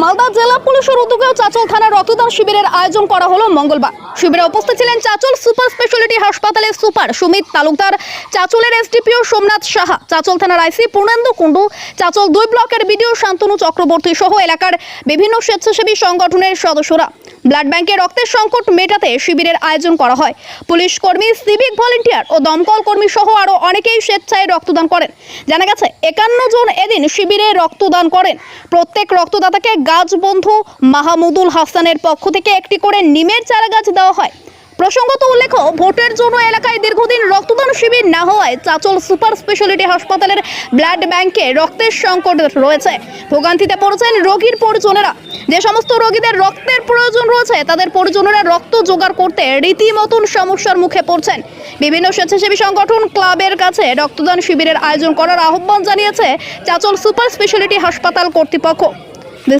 মালদা জেলা পুলিশের উদ্যোগে চাচল থানার রক্তদান শিবিরের আয়োজন করা হলো মঙ্গলবার। শিবিরে উপস্থিত ছিলেন চাচল সুপার স্পেশালিটি হাসপাতালের সুপার সুমিত তালুকদার, চাচলের এসডিপিও সোমনাথ সাহা, চাচল থানার আইসি পূর্ণেন্দু কুণ্ডু, চাচল 2 ব্লকের বিডিও শান্তনু চক্রবর্তী সহ এলাকার বিভিন্ন স্বেচ্ছাসেবী সংগঠনের সদস্যরা। ব্লাড ব্যাংকে রক্তের সংকট মেটাতে শিবিরের আয়োজন করা হয়। পুলিশ কর্মী, সিভিক ভলেন্টিয়ার ও দমকল কর্মী সহ আরও অনেকেই স্বেচ্ছায় রক্তদান করেন। জানা গেছে 51 জন এদিন শিবিরে রক্তদান করেন। প্রত্যেক রক্তদাতাকে গাছ বন্ধু মাহমুদুল হাসানের পক্ষ থেকে একটি করে নিমের চারা গাছ দেওয়া হয়। প্রসঙ্গত উল্লেখ্য, ভোটের জন্য এলাকায় দীর্ঘদিন রক্তদান শিবির না হওয়ায় চাচল সুপার স্পেশালিটি হাসপাতালের ব্লাড ব্যাংকে রক্তের সংকট রয়েছে। ভোগান্তিতে পড়েছেন রোগীর পরিজনেরা। যে সমস্ত রোগীদের রক্তের প্রয়োজন রয়েছে তাদের পরিজনেরা রক্ত জোগাড় করতে রীতিমতন সমস্যার মুখে পড়ছেন। বিভিন্ন স্বেচ্ছাসেবী সংগঠন ক্লাবের কাছে রক্তদান শিবিরের আয়োজন করার আহ্বান জানিয়েছে চাচল সুপার স্পেশালিটি হাসপাতাল কর্তৃপক্ষ।